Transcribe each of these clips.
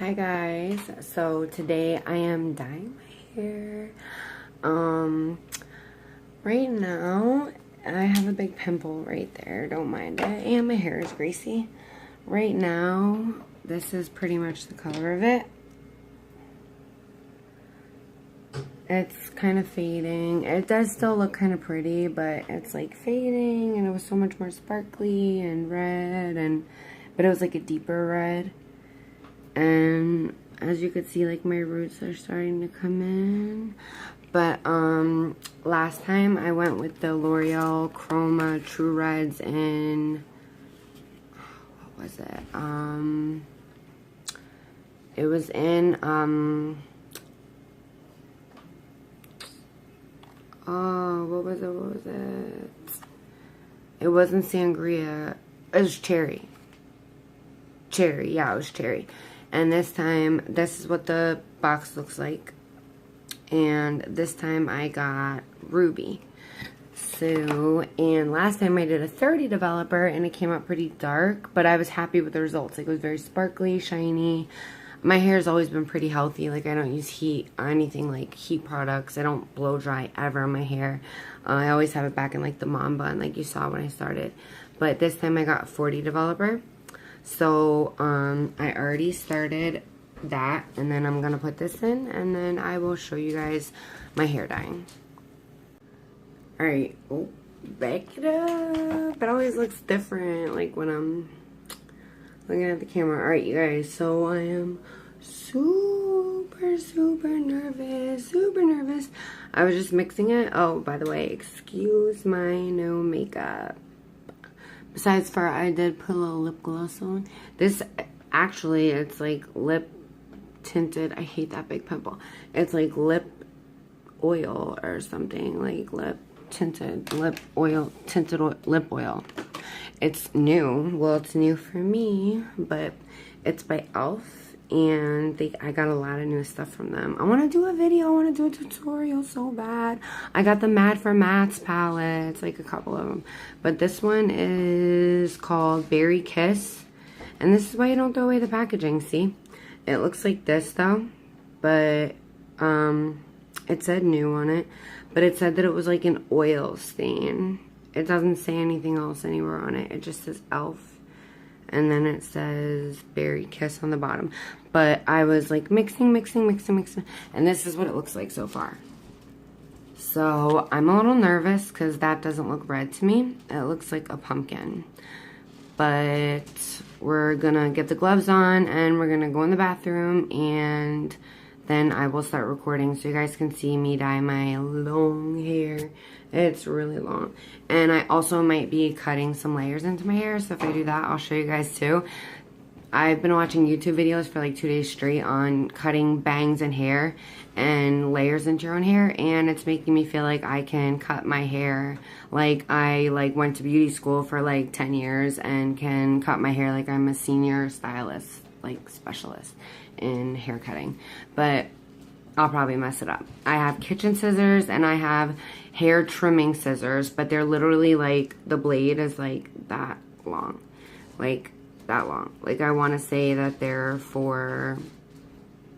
Hi guys, so today I am dyeing my hair. Right now I have a big pimple right there, don't mind it, and my hair is greasy. Right now, this is pretty much the color of it. It's kind of fading. It does still look kind of pretty, but it's like fading, and it was so much more sparkly and red, but it was like a deeper red. And as you can see, like my roots are starting to come in. But last time I went with the L'Oreal Chroma True Reds in, what was it? It was in oh, what was it? It wasn't sangria. It was cherry. Yeah, it was cherry. And this time, this is what the box looks like. And this time I got ruby. So, and last time I did a 30 developer and it came out pretty dark, but I was happy with the results. Like, it was very sparkly, shiny. My hair's always been pretty healthy. Like, I don't use heat or anything like heat products. I don't blow dry ever in my hair. I always have it back in like the mom bun, like you saw when I started. But this time I got 40 developer. So, I already started that, and then I'm gonna put this in, and then I will show you guys my hair dyeing. Alright, oh, back it up. It always looks different, like when I'm looking at the camera. Alright, you guys, so I am super nervous. I was just mixing it. Oh, by the way, excuse my no makeup. Besides for, I did put a little lip gloss on. This, actually, it's like lip tinted. I hate that big pimple. It's like lip oil or something. Like lip tinted lip oil, tinted lip oil. It's new. Well, it's new for me, but it's by e.l.f. And I got a lot of new stuff from them. I want to do a video. I want to do a tutorial so bad. I got the Mad for Mattes palettes, like a couple of them. But this one is called Berry Kiss. And this is why you don't throw away the packaging, see? It looks like this, though. But, it said new on it. But it said that it was like an oil stain. It doesn't say anything else anywhere on it. It just says e.l.f. And then it says Berry Kiss on the bottom. But I was like mixing. And this is what it looks like so far. So I'm a little nervous because that doesn't look red to me. It looks like a pumpkin. But we're gonna get the gloves on and we're gonna go in the bathroom, and then I will start recording so you guys can see me dye my long hair. It's really long. And I also might be cutting some layers into my hair, so if I do that, I'll show you guys too. I've been watching YouTube videos for like 2 days straight on cutting bangs in hair and layers into your own hair, and it's making me feel like I can cut my hair like I went to beauty school for like 10 years and can cut my hair like I'm a senior stylist, like specialist in hair cutting. But I'll probably mess it up. I have kitchen scissors and I have hair trimming scissors, but they're literally like, the blade is like that long. Like that long. Like, I want to say that they're for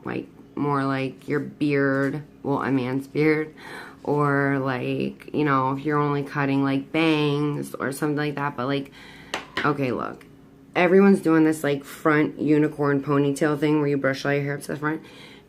like more like your beard, well, a man's beard, or like, you know, if you're only cutting like bangs or something like that. But like, okay, look, everyone's doing this like front unicorn ponytail thing where you brush all your hair up to the front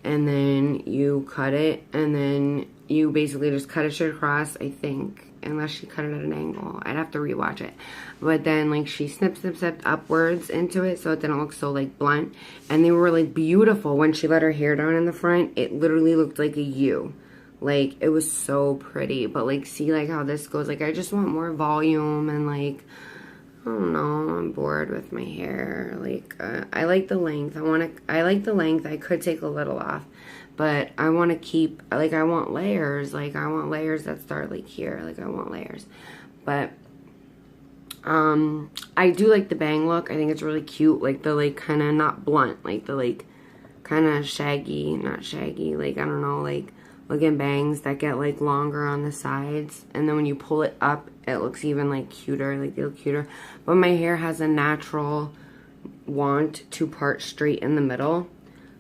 and then you cut it, and then you basically just cut it straight across, I think, unless she cut it at an angle. I'd have to rewatch it. But then like she snipped upwards into it so it didn't look so like blunt. And they were like beautiful. When she let her hair down in the front, it literally looked like a U. Like, it was so pretty. But like, see like how this goes. Like, I just want more volume, and like, I don't know, I'm bored with my hair. Like, I like the length. I like the length. I could take a little off, but I want to keep, like, I want layers. Like, I want layers that start like here. Like, I want layers. But I do like the bang look. I think it's really cute. Like, the like kind of not blunt, like the like kind of shaggy, not shaggy, like, I don't know, like looking bangs that get like longer on the sides, and then when you pull it up, it looks even like cuter, like they look cuter. But my hair has a natural want to part straight in the middle,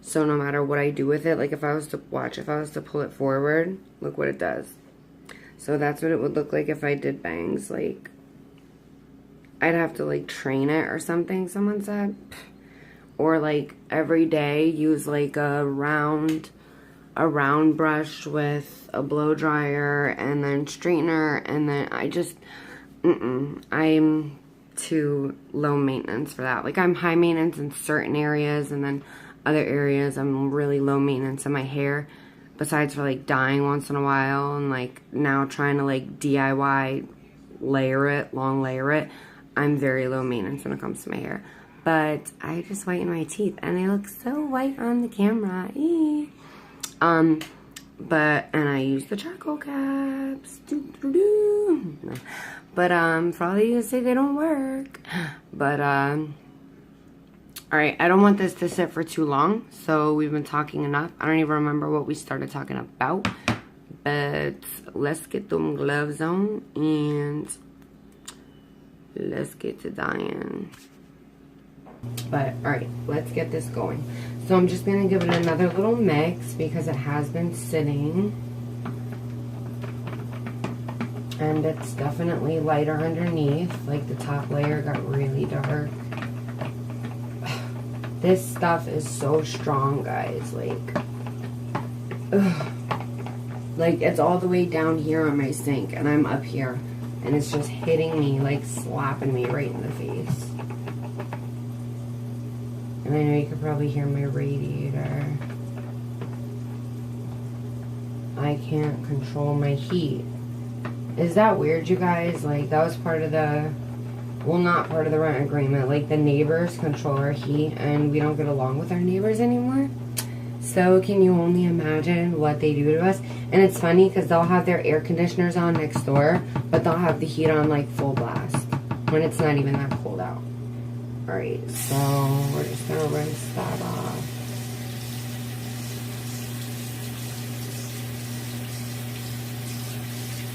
So no matter what I do with it, like if I was to pull it forward, look what it does. So that's what it would look like if I did bangs. Like, I'd have to like train it or something, someone said. Or like every day use like a round brush with a blow dryer and then straightener, and then I just, I'm too low maintenance for that. Like I'm high maintenance in certain areas, and then other areas I'm really low maintenance in my hair, besides for like dyeing once in a while, and like now trying to like DIY long layer it. I'm very low maintenance when it comes to my hair. But I just whiten my teeth and they look so white on the camera. And I use the charcoal caps. No. But for all of you to say they don't work. But alright, I don't want this to sit for too long, so we've been talking enough. I don't even remember what we started talking about. But let's get them gloves on and let's get to dyeing. But alright, let's get this going. So I'm just going to give it another little mix because it has been sitting. And it's definitely lighter underneath. Like the top layer got really dark. This stuff is so strong, guys. Like, ugh. Like it's all the way down here on my sink and I'm up here. And it's just hitting me, like slapping me right in the face. And I know you could probably hear my radiator. I can't control my heat. Is that weird, you guys? Like, that was part of the, well, not part of the rent agreement. Like, the neighbors control our heat, and we don't get along with our neighbors anymore. So, can you only imagine what they do to us? And it's funny, because they'll have their air conditioners on next door, but they'll have the heat on, like, full blast, when it's not even that cold out. Alright, so we're just going to rinse that off.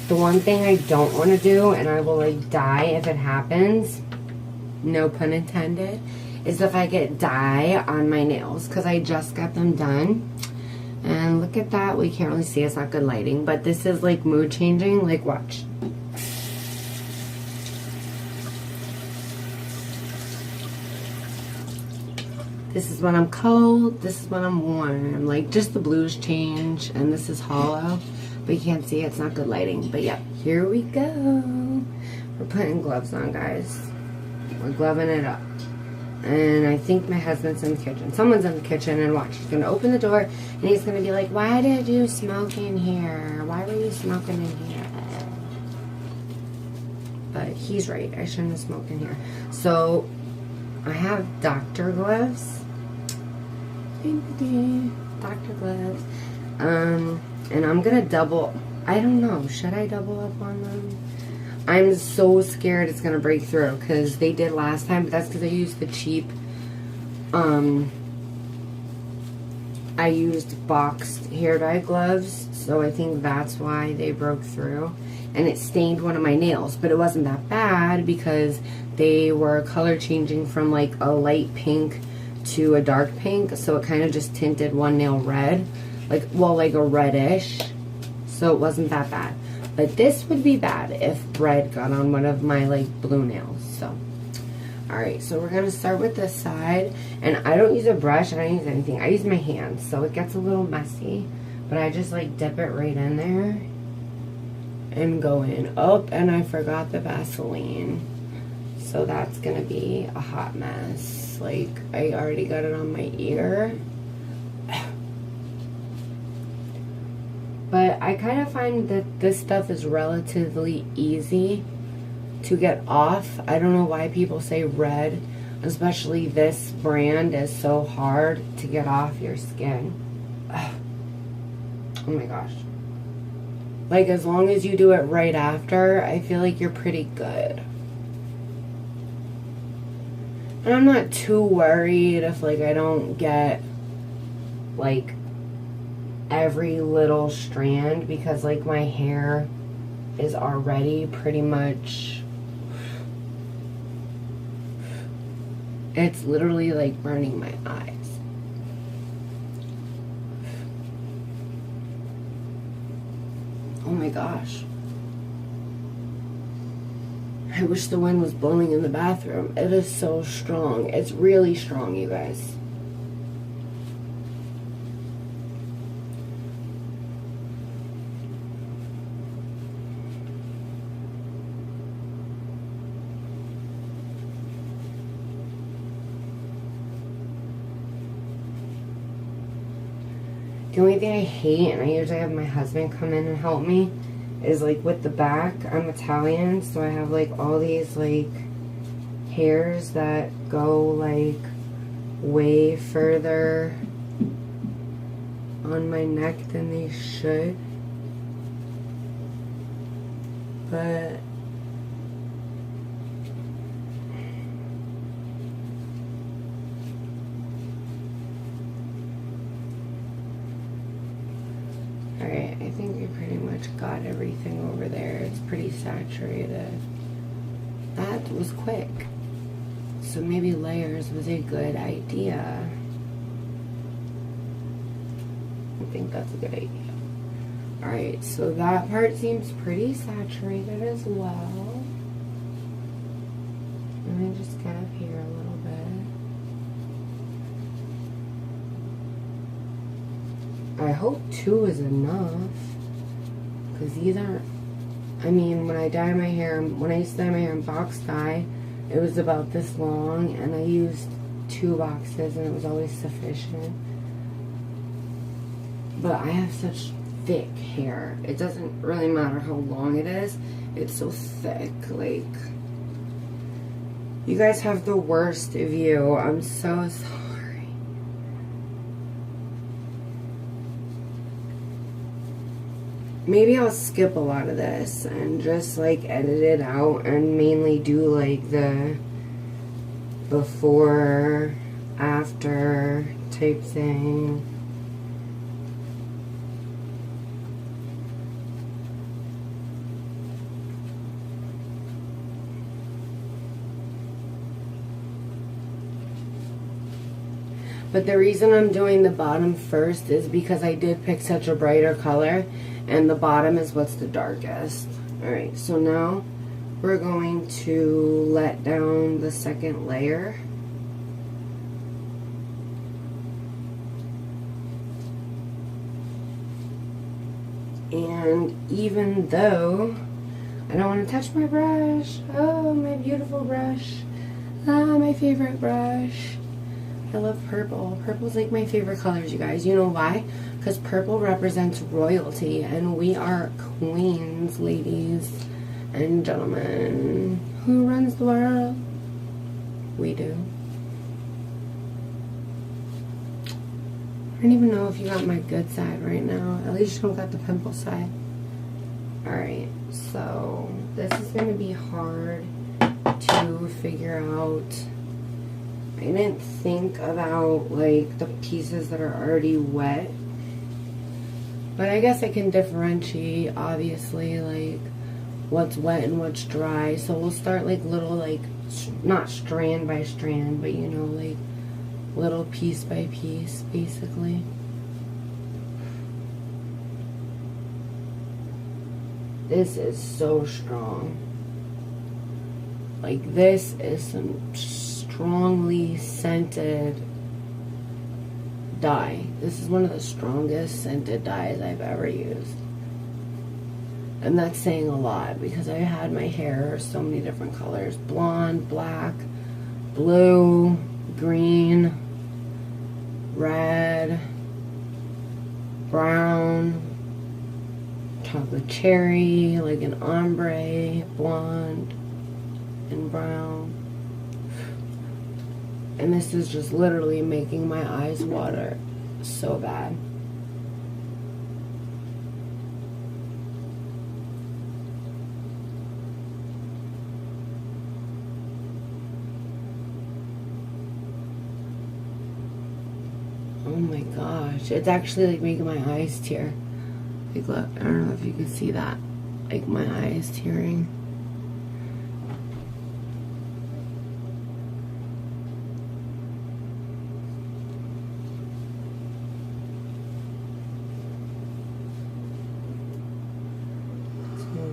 The one thing I don't want to do, and I will like die if it happens, no pun intended, is if I get dye on my nails, because I just got them done. And look at that, we can't really see, it's not good lighting, but this is like mood changing, like watch. This is when I'm cold, this is when I'm warm. Like, just the blues change, and this is hollow. But you can't see it, it's not good lighting. But yeah, here we go. We're putting gloves on, guys. We're gloving it up. And I think my husband's in the kitchen. Someone's in the kitchen, and watch. He's going to open the door, and he's going to be like, why did you smoke in here? Why were you smoking in here? But he's right, I shouldn't have smoked in here. So, I have doctor gloves. Doctor gloves. And I'm gonna double, I don't know, should I double up on them? I'm so scared it's gonna break through, because they did last time, but that's because I used the cheap, I used boxed hair dye gloves, so I think that's why they broke through. And it stained one of my nails, but it wasn't that bad because they were color changing from like a light pink to a dark pink, so it kind of just tinted one nail red, like, well, like a reddish, so it wasn't that bad. But this would be bad if red got on one of my like blue nails. So alright, so we're gonna start with this side, and I don't use a brush, I don't use anything, I use my hands, so it gets a little messy, but I just like dip it right in there and go in. Oh, and I forgot the Vaseline, so that's gonna be a hot mess. Like, I already got it on my ear. But I kind of find that this stuff is relatively easy to get off. I don't know why people say red, especially this brand is so hard to get off your skin. Oh my gosh. Like, as long as you do it right after, I feel like you're pretty good. And I'm not too worried if, like, I don't get, like, every little strand, because, like, my hair is already pretty much, it's literally, like, burning my eyes. Oh my gosh. I wish the wind was blowing in the bathroom. It is so strong. It's really strong, you guys. The only thing I hate, and I usually have my husband come in and help me, is like with the back. I'm Italian, so I have like all these like hairs that go like way further on my neck than they should. But alright, I think we pretty much got everything over there. It's pretty saturated. That was quick. So maybe layers was a good idea. I think that's a good idea. Alright, so that part seems pretty saturated as well. Let me just get up here a little bit. I hope 2 is enough, because these aren't, I mean, when I dye my hair, when I used to dye my hair in box dye, it was about this long, and I used 2 boxes, and it was always sufficient. But I have such thick hair. It doesn't really matter how long it is. It's so thick, like, you guys have the worst view. I'm so sorry. Maybe I'll skip a lot of this and just like edit it out and mainly do like the before, after type thing. But the reason I'm doing the bottom first is because I did pick such a brighter color, and the bottom is what's the darkest. Alright, so now we're going to let down the second layer. And even though I don't want to touch my brush, oh, my beautiful brush, my favorite brush. I love purple. Purple's like my favorite colors, you guys. You know why? Because purple represents royalty, and we are queens, ladies and gentlemen. Who runs the world? We do. I don't even know if you got my good side right now. At least you don't got the pimple side. Alright, so this is going to be hard to figure out. I didn't think about like the pieces that are already wet, but I guess I can differentiate obviously like what's wet and what's dry. So we'll start like little, like not strand by strand, but you know, like little piece by piece basically. This is so strong. Like this is some strongly scented dye. This is one of the strongest scented dyes I've ever used. And that's saying a lot because I had my hair so many different colors. Blonde, black, blue, green, red, brown, chocolate cherry, like an ombre, blonde, and brown. And this is just literally making my eyes water so bad. Oh my gosh, it's actually like making my eyes tear. Like look, I don't know if you can see that. Like my eyes tearing.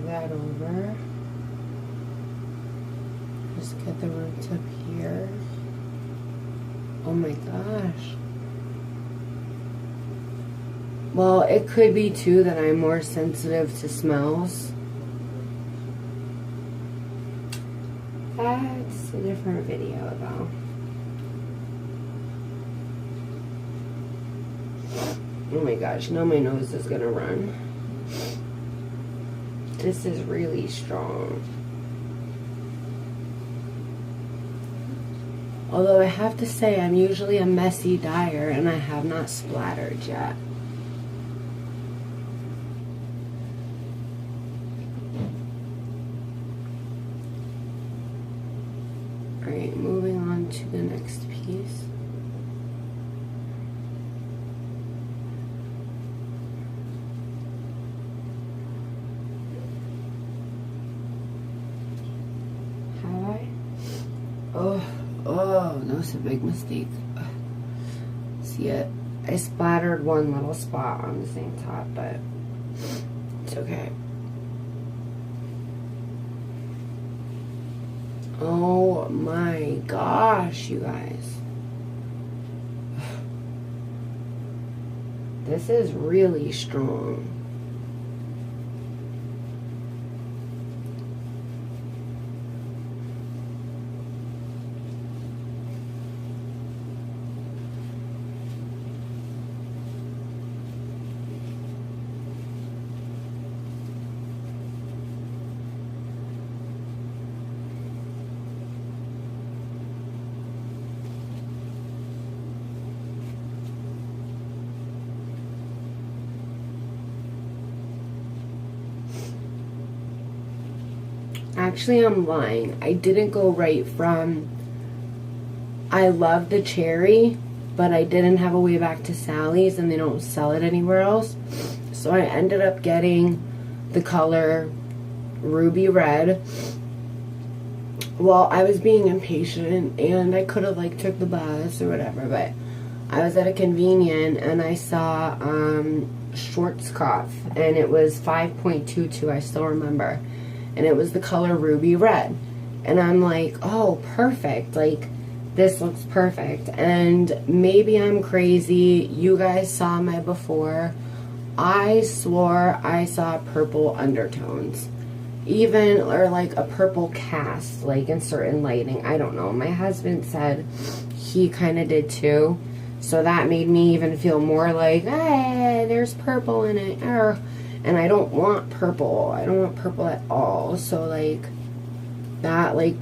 that over. Just get the roots up here. Oh my gosh. Well, it could be too that I'm more sensitive to smells. That's a different video though. Oh my gosh, now my nose is gonna run. This is really strong. Although I have to say, I'm usually a messy dyer and I have not splattered yet. Alright, moving on to the next piece. Oh, that was a big mistake. See it? I splattered one little spot on the same top, but it's okay. Oh my gosh, you guys. This is really strong. Actually, I'm lying. I didn't go right from... I love the cherry, but I didn't have a way back to Sally's, and they don't sell it anywhere else. So I ended up getting the color Ruby Red. Well, I was being impatient, and I could have, like, took the bus or whatever, but I was at a convenient, and I saw Schwarzkopf, and it was 5.22, I still remember. And it was the color Ruby Red. And I'm like, oh, perfect. Like, this looks perfect. And maybe I'm crazy. You guys saw my before. I swore I saw purple undertones. Even, or like a purple cast, like in certain lighting. I don't know. My husband said he kind of did too. So that made me even feel more like, hey, there's purple in it. And I don't want purple. I don't want purple at all. So, like, that, like,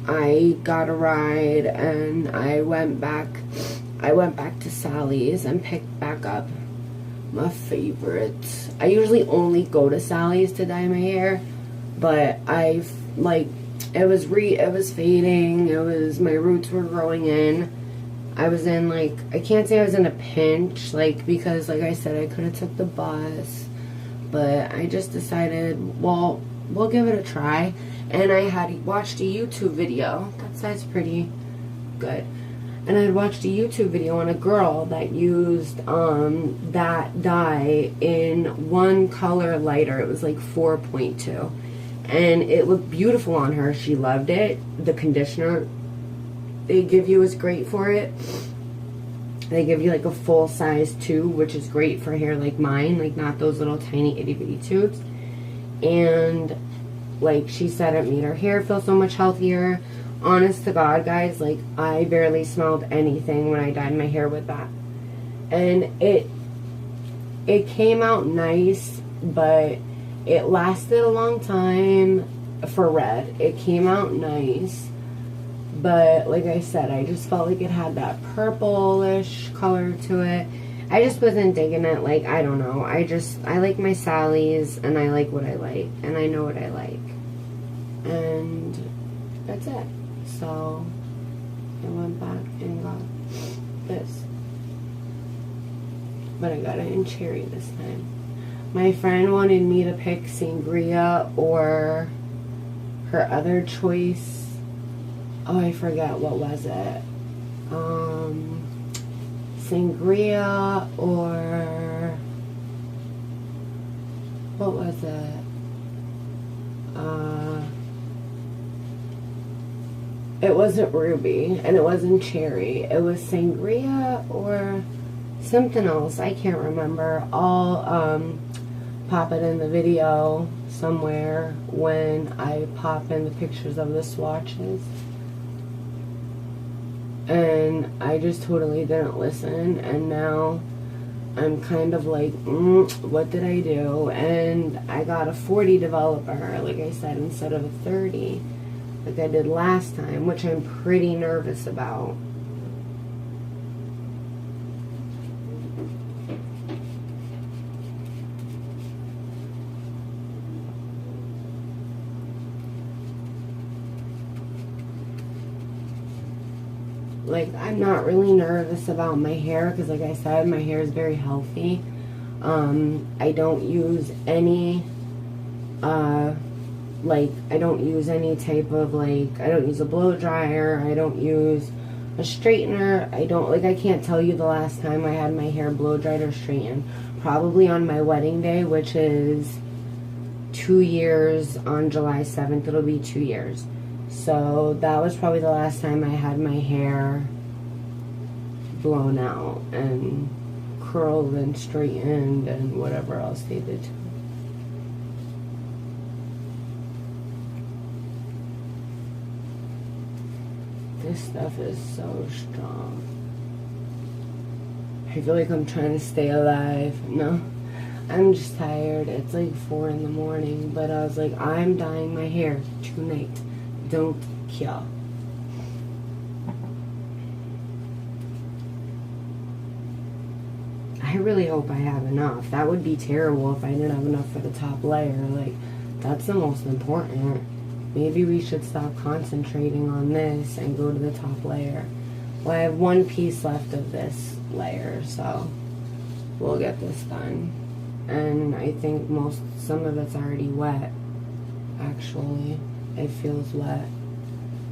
I got a ride and I went back to Sally's and picked back up my favorites. I usually only go to Sally's to dye my hair, but I've, like, it was fading. My roots were growing in. I was in, like, I can't say I was in a pinch, like, because, like I said, I could have took the bus, but I just decided, well, we'll give it a try, and I had watched a YouTube video. That side's pretty good. And I had watched a YouTube video on a girl that used that dye in one color lighter. It was like 4.2, and it looked beautiful on her. She loved it. The conditioner they give you is great for it. They give you like a full size tube, which is great for hair like mine, like not those little tiny itty bitty tubes. And like she said, it made her hair feel so much healthier. Honest to God, guys, like I barely smelled anything when I dyed my hair with that. And it came out nice, but it lasted a long time for red. It came out nice. But like I said, I just felt like it had that purplish color to it. I just wasn't digging it. Like, I don't know. I like my Sally's, and I like what I like, and I know what I like. And that's it. So I went back and got this. But I got it in cherry this time. My friend wanted me to pick Sangria or her other choice. Oh, I forget, what was it? Sangria or what was it? It wasn't ruby, and it wasn't cherry. It was sangria or something else. I can't remember. I'll pop it in the video somewhere when I pop in the pictures of the swatches. And I just totally didn't listen, and now I'm kind of like, what did I do? And I got a 40 developer, like I said, instead of a 30, like I did last time, which I'm pretty nervous about. Like, I'm not really nervous about my hair because, like I said, my hair is very healthy. I don't use any, I don't use any type of, like, I don't use a blow dryer. I don't use a straightener. I can't tell you the last time I had my hair blow dried or straightened. Probably on my wedding day, which is 2 years on July 7th. It'll be 2 years. So that was probably the last time I had my hair blown out and curled and straightened and whatever else they did to it. This stuff is so strong. I feel like I'm trying to stay alive. No, I'm just tired. It's like 4 in the morning, but I was like, I'm dyeing my hair tonight. Don't kill. I really hope I have enough. That would be terrible if I didn't have enough for the top layer. Like, that's the most important. Maybe we should stop concentrating on this and go to the top layer. Well, I have 1 piece left of this layer, so we'll get this done. And I think some of it's already wet, actually. It feels wet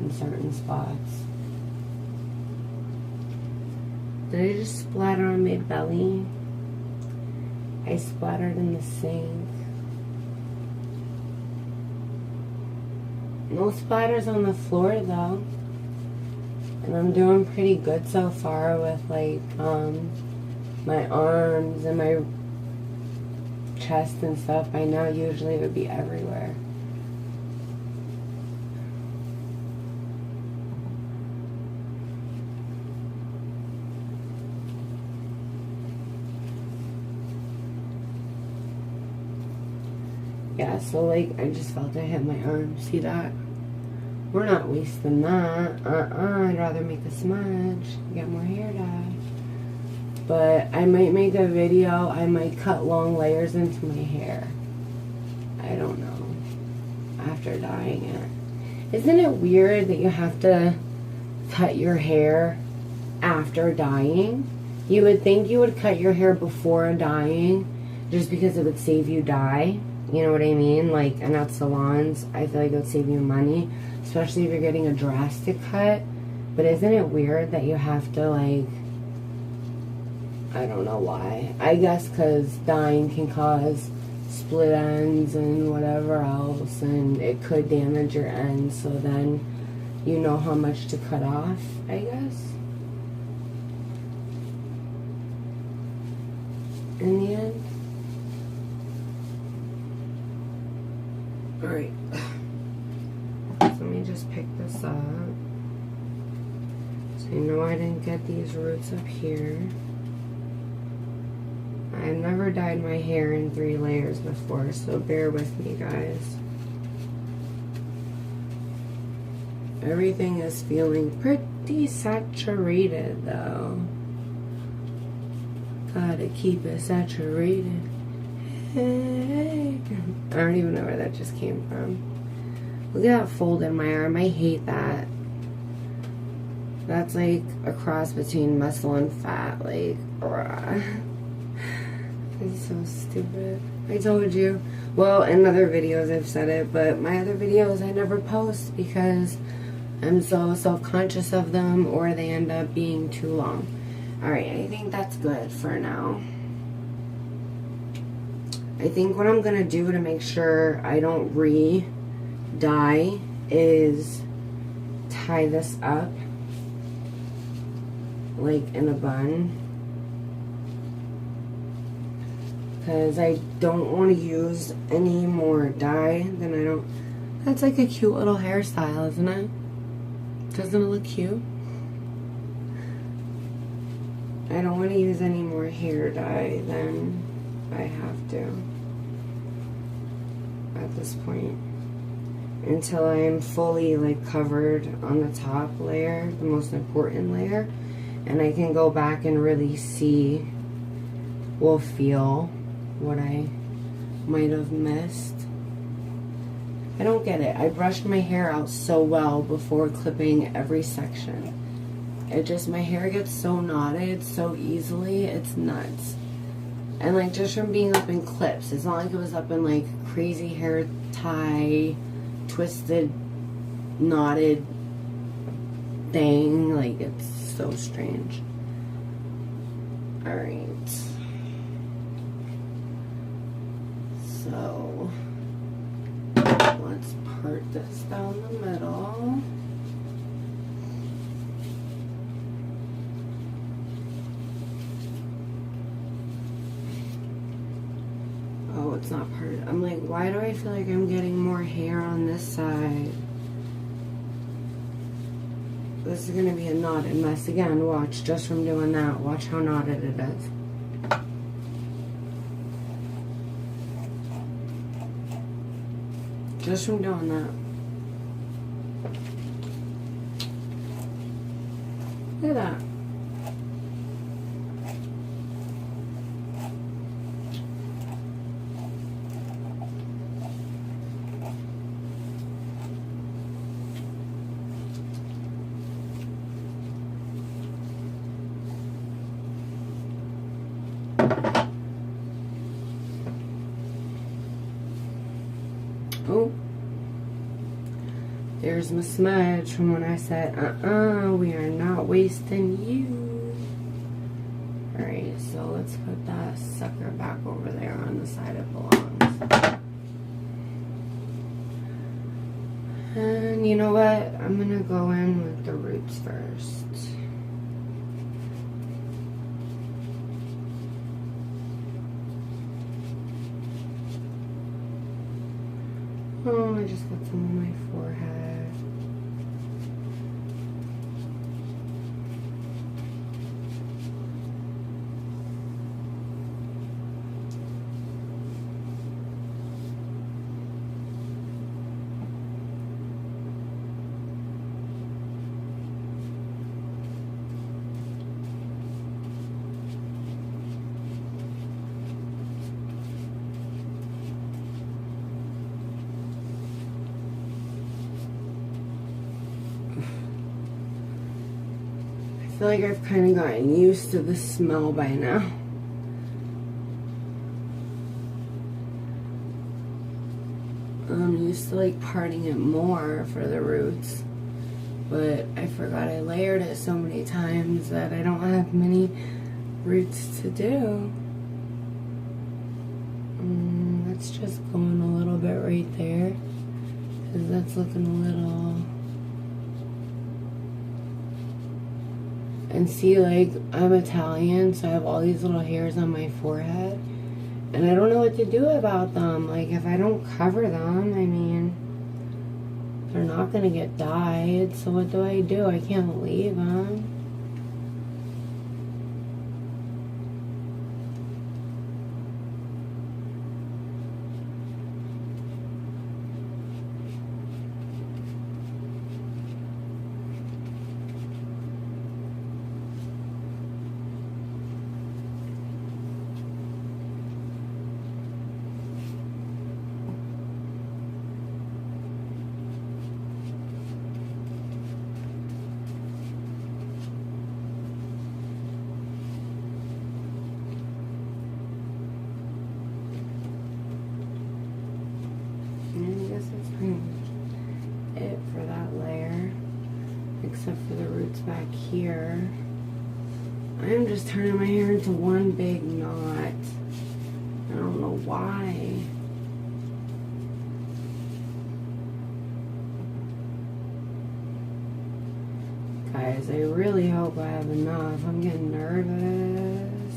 in certain spots. Did I just splatter on my belly? I splattered in the sink. No splatters on the floor though. And I'm doing pretty good so far with like my arms and my chest and stuff. By now usually it would be everywhere. Yeah, so like I just felt it hit my arm. See that? We're not wasting that. I'd rather make a smudge, get more hair dye. But I might make a video. I might cut long layers into my hair. I don't know. After dyeing it. Isn't it weird that you have to cut your hair after dyeing? You would think you would cut your hair before dyeing just because it would save you dye. You know what I mean? Like, and at salons, I feel like it would save you money, especially if you're getting a drastic cut. But isn't it weird that you have to, like, I don't know why. I guess because dyeing can cause split ends and whatever else, and it could damage your ends, so then you know how much to cut off, I guess. In the end. Alright, so let me just pick this up. So you know I didn't get these roots up here. I've never dyed my hair in 3 layers before, so bear with me, guys. Everything is feeling pretty saturated, though. Gotta keep it saturated. Hey. I don't even know where that just came from. Look at that fold in my arm. I hate that. That's like a cross between muscle and fat. Like, it's so stupid. I told you. Well, in other videos I've said it, but my other videos I never post because I'm so self-conscious of them, or they end up being too long. Alright, I think that's good for now. I think what I'm going to do to make sure I don't dye is tie this up like in a bun, because I don't want to use any more dye than I don't. That's like a cute little hairstyle, isn't it? Doesn't it look cute? I don't want to use any more hair dye than I have to at this point, until I am fully like covered on the top layer, the most important layer, and I can go back and really see, will feel what I might have missed. I don't get it. I brushed my hair out so well before clipping every section. It just, my hair gets so knotted so easily, it's nuts. And like just from being up in clips, it's not like it was up in like crazy hair tie, twisted, knotted thing. Like it's so strange. Alright. So, let's part this down the middle. Oh, it's not parted. I'm like, why do I feel like I'm getting more hair on this side? This is going to be a knotted mess again. Watch, just from doing that. Watch how knotted it is. Just from doing that. Look at that. Oh, there's my smudge from when I said, we are not wasting you. Alright, so let's put that sucker back over there on the side it belongs. And you know what? I'm gonna go in with the roots first. Oh, I just got some on my forehead. I feel like I've kind of gotten used to the smell by now. I'm used to like parting it more for the roots, but I forgot I layered it so many times that I don't have many roots to do. Let's just go in a little bit right there, because that's looking a little... And see, like, I'm Italian, so I have all these little hairs on my forehead. And I don't know what to do about them. Like, if I don't cover them, I mean, they're not going to get dyed. So what do? I can't leave them. It for that layer, except for the roots back here. I am just turning my hair into one big knot. I don't know why. Guys, I really hope I have enough. I'm getting nervous.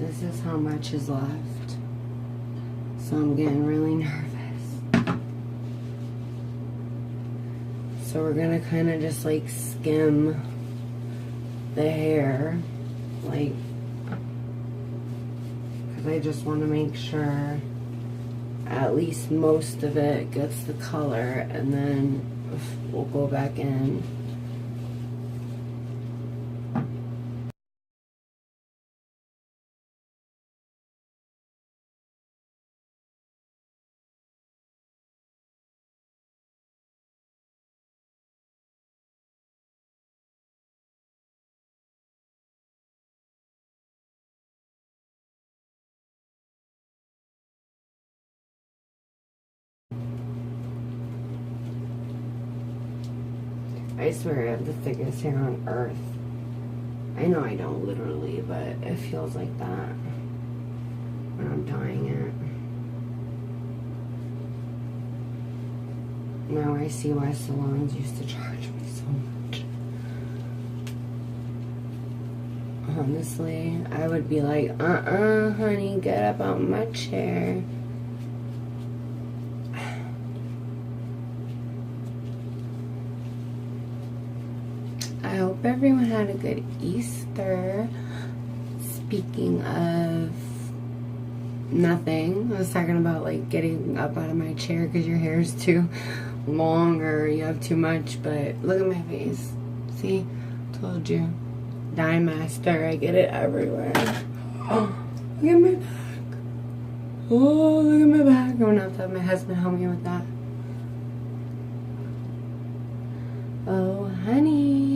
This is how much is left. So I'm getting really nervous. So we're gonna kind of just like skim the hair, like, because I just want to make sure at least most of it gets the color, and then we'll go back in. I swear I have the thickest hair on earth. I know I don't literally, but it feels like that when I'm dyeing it. Now I see why salons used to charge me so much. Honestly, I would be like, honey, get up out my chair. I hope everyone had a good Easter. Speaking of nothing, I was talking about like getting up out of my chair because your hair is too long or you have too much, but look at my face. See? Told you. Dye master, I get it everywhere. Oh, look at my back. Oh, look at my back. I'm gonna have to have my husband help me with that. Oh, honey.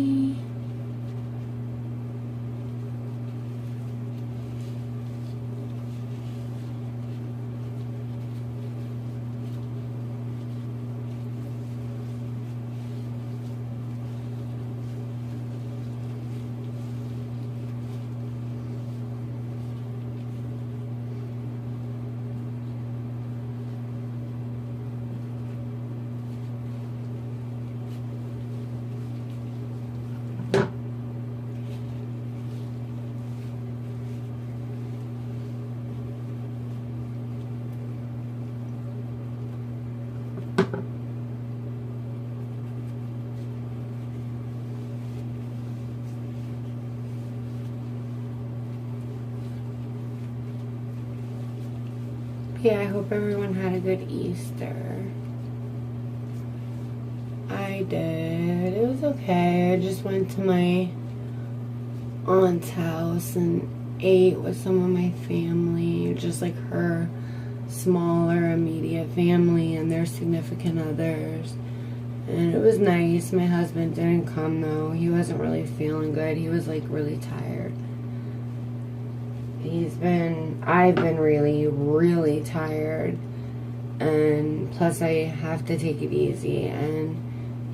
Yeah, I hope everyone had a good Easter. I did. It was okay. I just went to my aunt's house and ate with some of my family, just like her smaller immediate family and their significant others. And it was nice. My husband didn't come though. He wasn't really feeling good. He was like really tired. I've been really, really tired, and plus I have to take it easy, and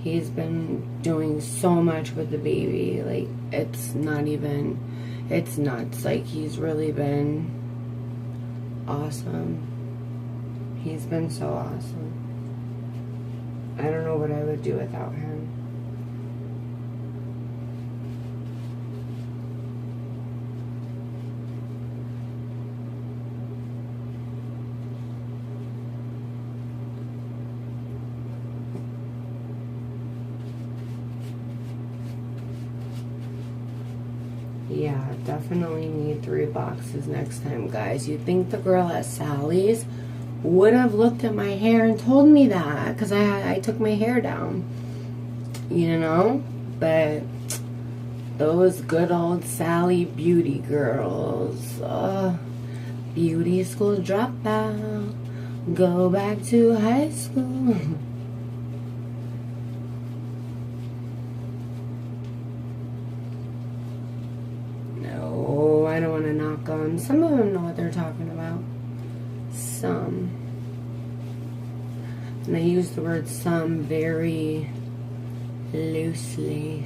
he's been doing so much with the baby, like, it's nuts, like, he's really been awesome. He's been so awesome. I don't know what I would do without him. Yeah, definitely need 3 boxes next time, guys. You'd think the girl at Sally's would have looked at my hair and told me that, because I took my hair down, you know? But those good old Sally beauty girls, beauty school dropout, go back to high school. No, I don't want to knock on. Some of them know what they're talking about. Some. And I use the word some very loosely.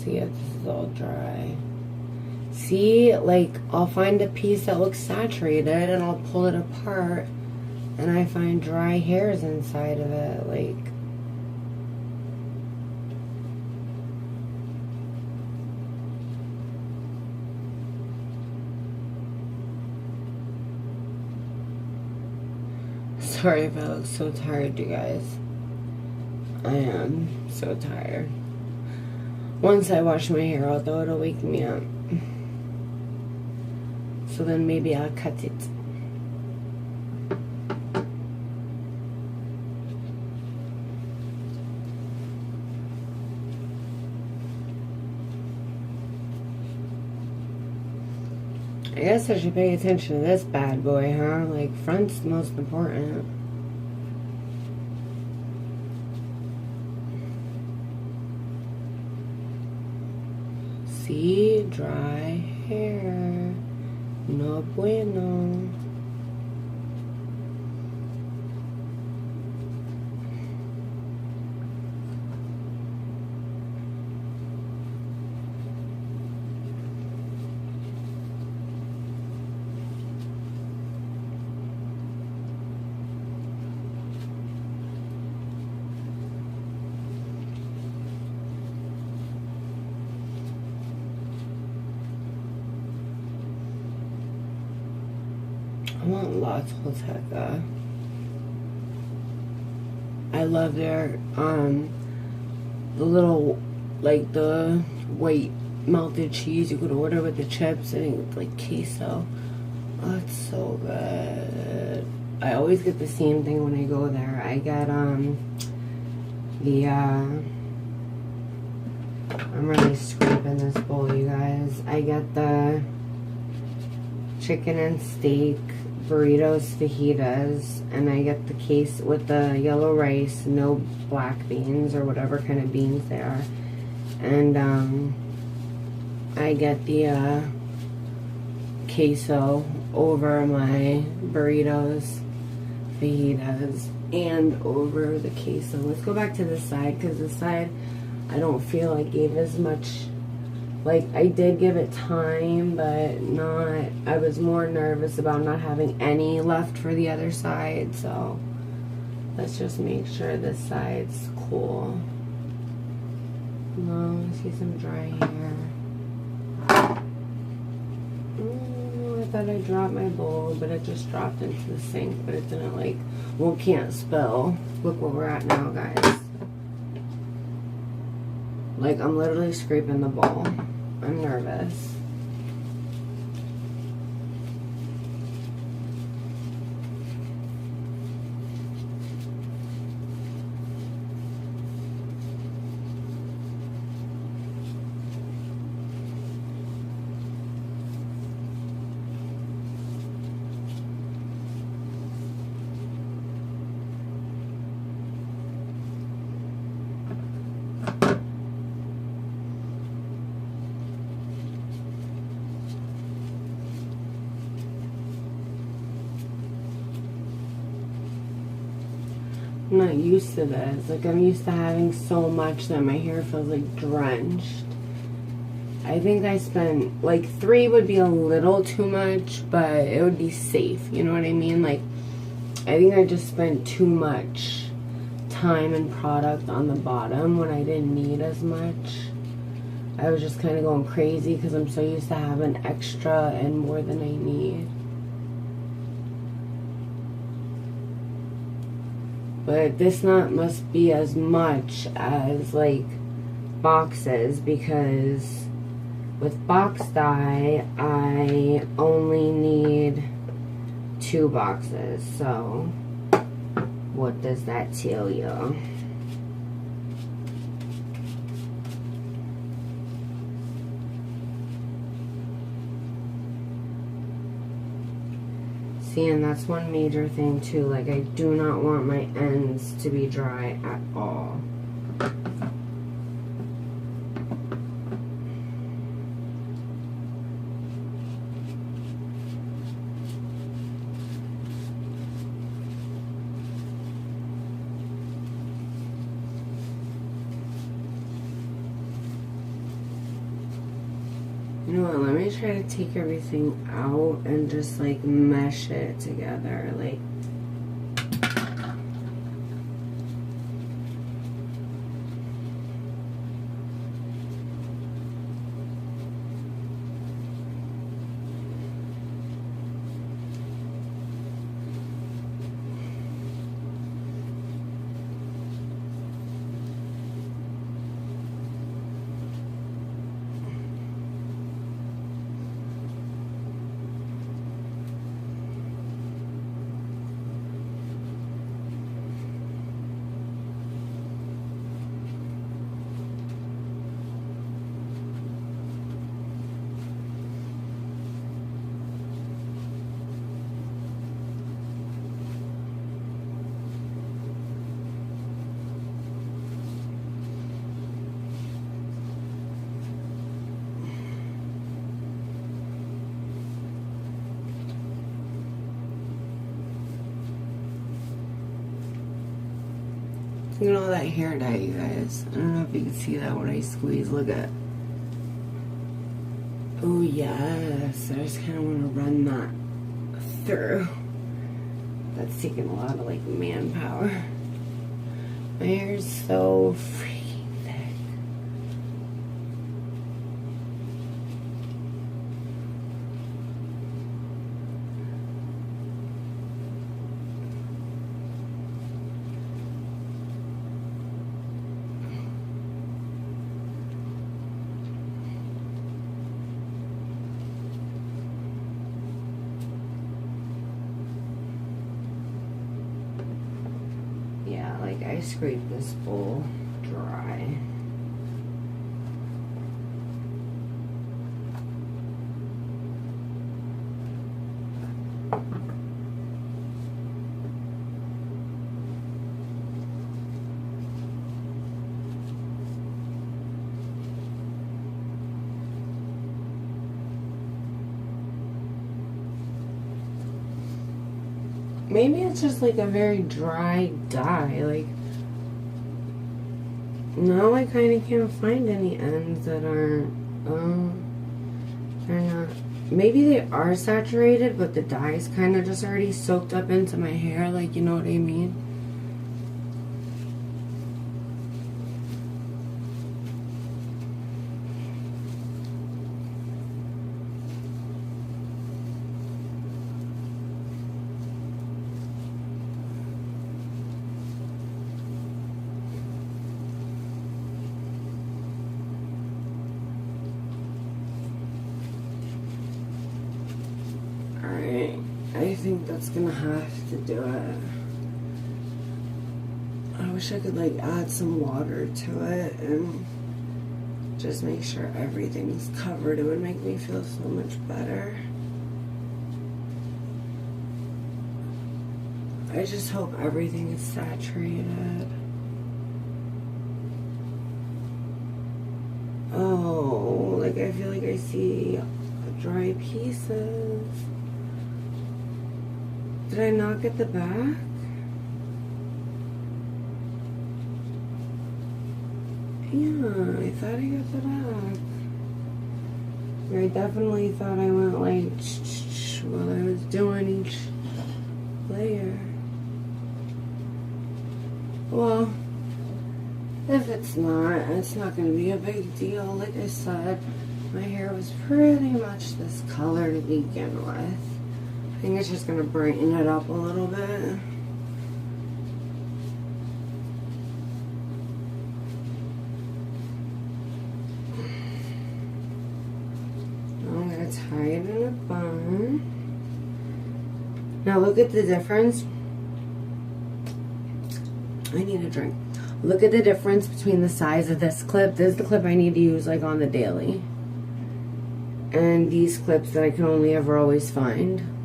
see if this is all dry. See, like, I'll find a piece that looks saturated and I'll pull it apart and I find dry hairs inside of it, like. Sorry if I look so tired, you guys. I am so tired. Once I wash my hair out, though, it'll wake me up. So then maybe I'll cut it. I guess I should pay attention to this bad boy, huh? Like, front's the most important. See? Dry hair. No bueno. I want lots of Hoteca. I love their, the little, like the white melted cheese you could order with the chips. I think it's like queso. Oh, it's so good. I always get the same thing when I go there. I get, I'm really scraping this bowl, you guys. I get the chicken and steak burritos, fajitas, and I get the case with the yellow rice, no black beans or whatever kind of beans they are, and I get the queso over my burritos, fajitas, and over the queso. Let's go back to this side, because this side I don't feel I gave as much. Like, I did give it time, but not, I was more nervous about not having any left for the other side, so let's just make sure this side's cool. No, I see some dry hair. I thought I dropped my bowl, but it just dropped into the sink, but it didn't, like, well, can't spill. Look where we're at now, guys. Like, I'm literally scraping the bowl. I'm nervous. I'm not used to this. Like, I'm used to having so much that my hair feels like drenched. I think I spent, like, 3 would be a little too much, but it would be safe. You know what I mean? Like, I think I just spent too much time and product on the bottom when I didn't need as much. I was just kind of going crazy because I'm so used to having extra and more than I need. But this knot must be as much as, like, boxes, because with box dye, I only need 2 boxes. So, what does that tell you? See, and that's one major thing too. Like, I do not want my ends to be dry at all. You know what, let me try to take everything out and just like mesh it together, like. Look at all that hair dye, you guys. I don't know if you can see that when I squeeze. Look at. Oh, yes. I just kind of want to run that through. That's taking a lot of, like, manpower. My hair is so freaking thick. I scraped this bowl dry. Maybe it's just like a very dry dye, like. Now I kind of can't find any ends that aren't, they're not, maybe they are saturated, but the dye is kind of just already soaked up into my hair, like, you know what I mean? I think that's gonna have to do it. I wish I could like add some water to it and just make sure everything's covered. It would make me feel so much better. I just hope everything is saturated. Oh, like I feel like I see dry pieces. Did I not get the back? Yeah, I thought I got the back. I definitely thought I went like while I was doing each layer. Well, if it's not going to be a big deal. Like I said, my hair was pretty much this color to begin with. I think it's just going to brighten it up a little bit. I'm going to tie it in a bun. Now look at the difference. I need a drink. Look at the difference between the size of this clip. This is the clip I need to use like on the daily. And these clips that I can only ever always find.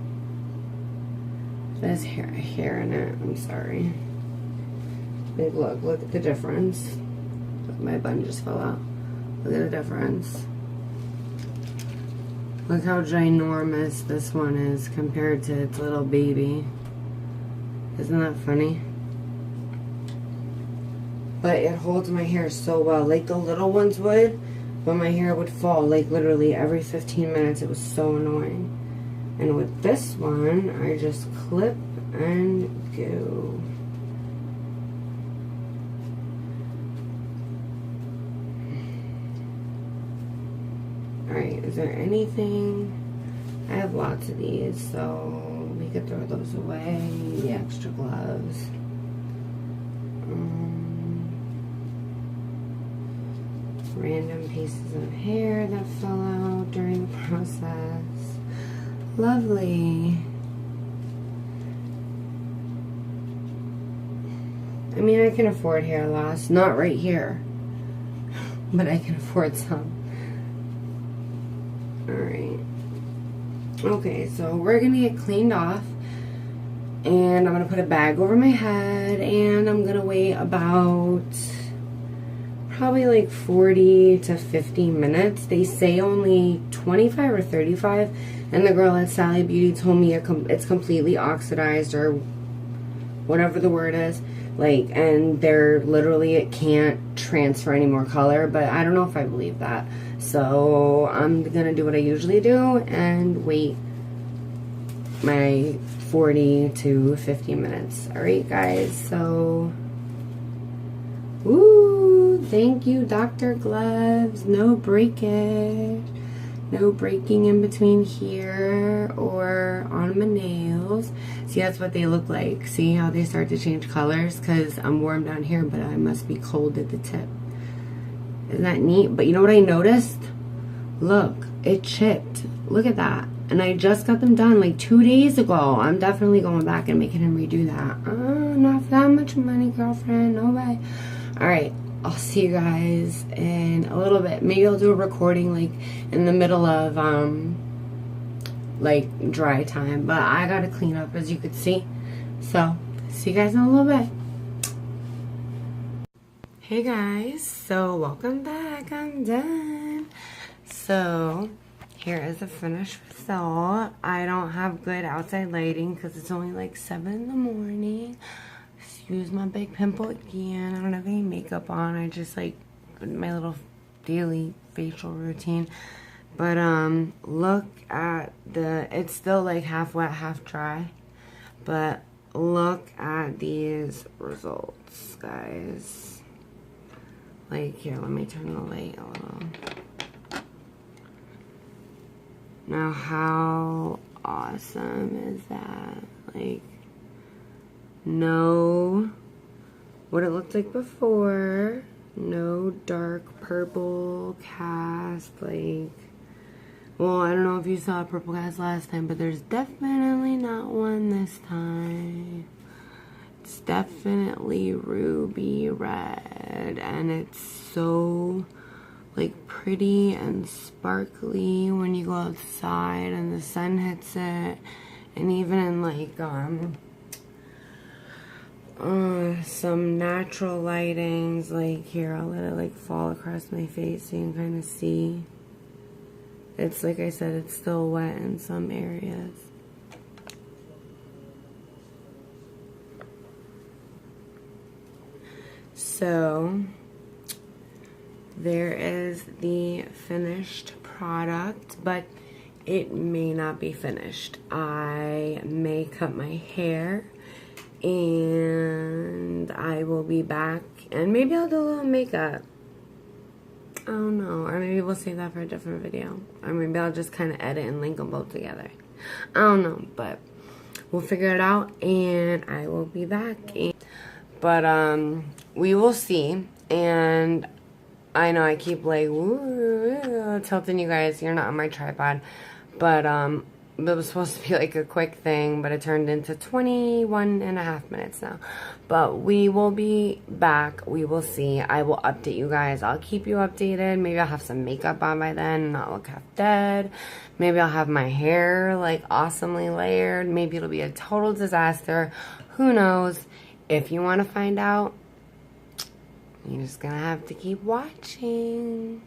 There's hair in it. I'm sorry. Big look at the difference. Look, my bun just fell out. Look at the difference. Look how ginormous this one is compared to its little baby. Isn't that funny? But it holds my hair so well. Like the little ones would. but my hair would fall like literally every 15 minutes. It was so annoying. And with this one, I just clip and go. Alright, is there anything? I have lots of these, so we could throw those away. The extra gloves. Random pieces of hair that fell out during the process. Lovely. I mean, I can afford hair loss. Not right here. But I can afford some. Alright. Okay, so we're going to get cleaned off. And I'm going to put a bag over my head. And I'm going to wait about probably like 40 to 50 minutes. They say only 25 or 35. And the girl at Sally Beauty told me it's completely oxidized or whatever the word is. Like, and they're literally, it can't transfer any more color. But I don't know if I believe that. So I'm going to do what I usually do and wait my 40 to 50 minutes. Alright, guys. So, woo! Thank you, Dr. Gloves. No breakage. No breaking in between here or on my nails. See, that's what they look like. See how they start to change colors? Because I'm warm down here, but I must be cold at the tip. Isn't that neat? But you know what I noticed? Look, it chipped. Look at that. And I just got them done like 2 days ago. I'm definitely going back and making him redo that. Not for that much money, girlfriend. No way. Alright. I'll see you guys in a little bit. Maybe I'll do a recording like in the middle of like dry time. But I gotta clean up, as you could see. So, see you guys in a little bit. Hey guys, so welcome back. I'm done. So, here is the finished result. I don't have good outside lighting because it's only like 7 in the morning. Excuse my big pimple again. I don't have any makeup on. I just like my little daily facial routine. But look at it's still like half wet, half dry. But look at these results, guys. Like, here, let me turn the light a little. Now, how awesome is that? Like, no, what it looked like before. No dark purple cast. Like, well, I don't know if you saw a purple cast last time, but there's definitely not one this time. It's definitely ruby red, and it's so like pretty and sparkly when you go outside and the sun hits it, and even in like some natural lightings, like here, I'll let it like fall across my face so you can kind of see. It's like I said, it's still wet in some areas. So there is the finished product, but it may not be finished. I may cut my hair, and I will be back, and maybe I'll do a little makeup. I don't know, or maybe we'll save that for a different video, or maybe I'll just kind of edit and link them both together. I don't know, but we'll figure it out, and I will be back. But we will see. And I know I keep like tilting you guys. You're not on my tripod, but it was supposed to be like a quick thing, but it turned into 21.5 minutes now. But we will be back. We will see. I will update you guys. I'll keep you updated. Maybe I'll have some makeup on by then and not look half dead. Maybe I'll have my hair like awesomely layered. Maybe it'll be a total disaster. Who knows? If you want to find out, you're just gonna have to keep watching.